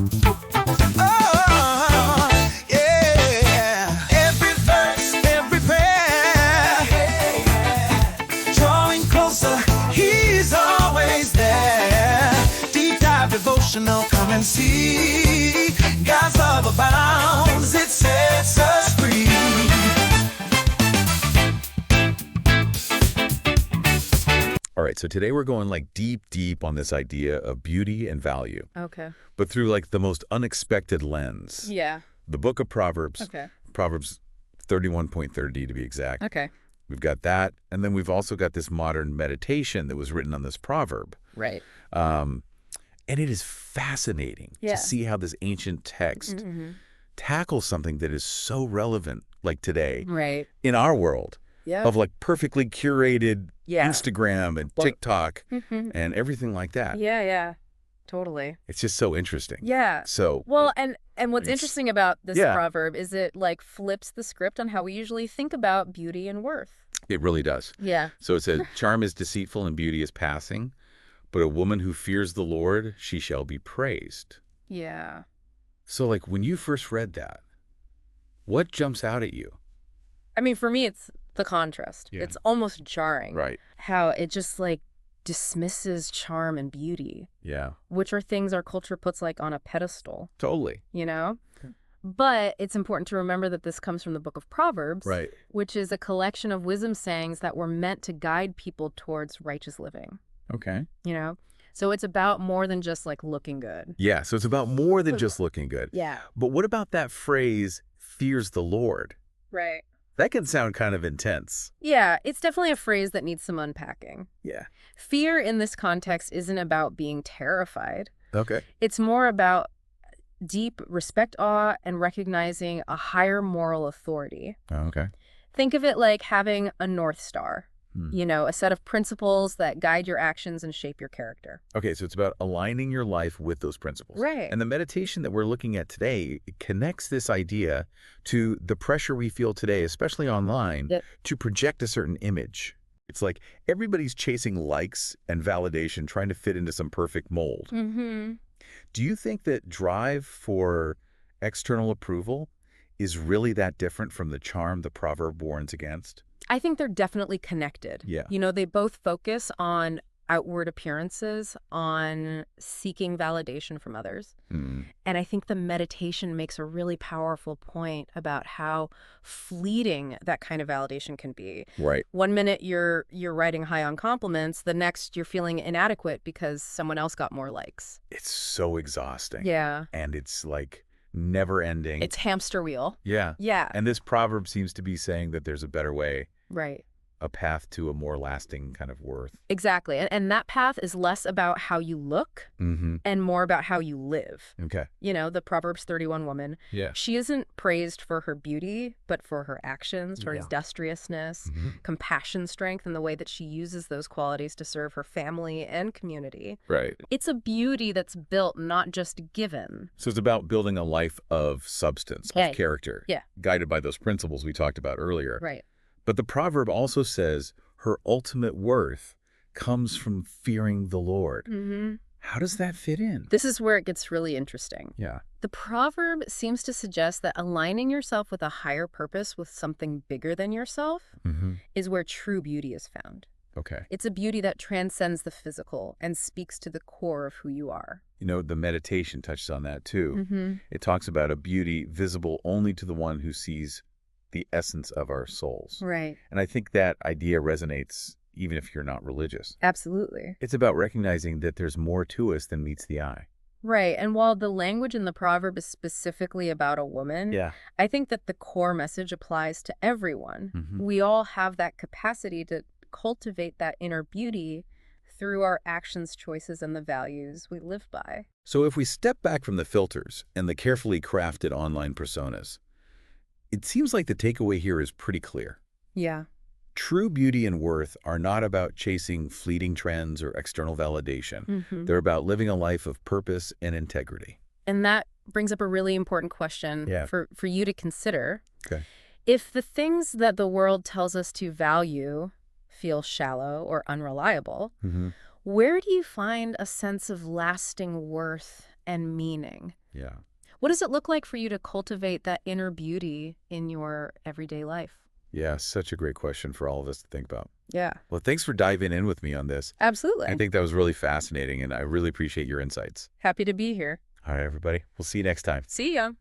Oh, yeah. Every verse, every prayer, drawing closer, he's always there. Deep dive devotional, come and see. God's love abounds, it sets us free. All right, so today we're going like deep on this idea of beauty and value, Okay. but through like the most unexpected lens. Yeah. The book of Proverbs, Okay. Proverbs 31.30 to be exact. Okay. We've got that, and then we've also got this modern meditation that was written on this proverb. Right. And it is fascinating Yeah. to see how this ancient text Mm-hmm. tackles something that is so relevant like today Right. in our world Yeah. of like perfectly curated Yeah. Instagram and TikTok Mhm. and everything like that. Yeah, yeah. Totally. It's just so interesting. Yeah. So, Well, and what's It's- interesting about this yeah. proverb is it like flips the script on how we usually think about beauty and worth. it really does. Yeah. So it says, charm is deceitful and beauty is passing, but a woman who fears the Lord, she shall be praised. Yeah. So like when you first read that, what jumps out at you? I mean, for me, it's the contrast. Yeah. It's almost jarring. Right. How it just like dismisses charm and beauty, Yeah, which are things our culture puts like on a pedestal, totally. you know? Okay. But it's important to remember that this comes from the book of Proverbs, Right. which is a collection of wisdom sayings that were meant to guide people towards righteous living, Okay. you know? So it's about more than just like looking good. Yeah, so it's about more than just looking good. Yeah. But what about that phrase, fears the Lord? Right. That can sound kind of intense. Yeah, it's definitely a phrase that needs some unpacking. Yeah. Fear in this context isn't about being terrified. Okay. It's more about deep respect, awe, and recognizing a higher moral authority. Okay. Think of it like having a North Star, Hmm. you know, a set of principles that guide your actions and shape your character. Okay, so it's about aligning your life with those principles. Right. And the meditation that we're looking at today connects this idea to the pressure we feel today, especially online, Yep. to project a certain image. It's like everybody's chasing likes and validation, trying to fit into some perfect mold. Mm-hmm. Do you think that drive for external approval is really that different from the charm the proverb warns against? I think they're definitely connected. Yeah. You know, they both focus on outward appearances, on seeking validation from others. Mm. And I think the meditation makes a really powerful point about how fleeting that kind of validation can be. Right. One minute you're riding high on compliments, the next you're feeling inadequate because someone else got more likes. It's so exhausting. Yeah. And it's like never ending. It's hamster wheel. Yeah. Yeah. And this proverb seems to be saying that there's a better way, Right. a path to a more lasting kind of worth. Exactly. And that path is less about how you look Mm-hmm. and more about how you live. Okay. You know, the Proverbs 31 woman, Yeah. she isn't praised for her beauty, but for her actions, her Yeah. industriousness, Mhm. compassion, strength, and the way that she uses those qualities to serve her family and community. Right. It's a beauty that's built, not just given. So it's about building a life of substance, Right. of character, Yeah. guided by those principles we talked about earlier. Right. But the proverb also says her ultimate worth comes from fearing the Lord. Mm-hmm. How does that fit in? This is where it gets really interesting. Yeah. The proverb seems to suggest that aligning yourself with a higher purpose, with something bigger than yourself, Mm-hmm. is where true beauty is found. Okay. It's a beauty that transcends the physical and speaks to the core of who you are. You know, the meditation touches on that too. Mm-hmm. It talks about a beauty visible only to the one who sees the essence of our souls. Right. And I think that idea resonates even if you're not religious. Absolutely. It's about recognizing that there's more to us than meets the eye. Right. And while the language in the proverb is specifically about a woman, Yeah. I think that the core message applies to everyone. Mhm. We all have that capacity to cultivate that inner beauty through our actions, choices, and the values we live by. So if we step back from the filters and the carefully crafted online personas, it seems like the takeaway here is pretty clear. Yeah. True beauty and worth are not about chasing fleeting trends or external validation. Mm-hmm. They're about living a life of purpose and integrity. And that brings up a really important question Yeah. for you to consider. Okay. If the things that the world tells us to value feel shallow or unreliable, Mm-hmm. where do you find a sense of lasting worth and meaning? Yeah. What does it look like for you to cultivate that inner beauty in your everyday life? Yeah, such a great question for all of us to think about. Yeah, Well, thanks for diving in with me on this. I absolutely. think that was really fascinating, and I really appreciate your insights. Happy to be here. All right, everybody. We'll see you next time. See ya.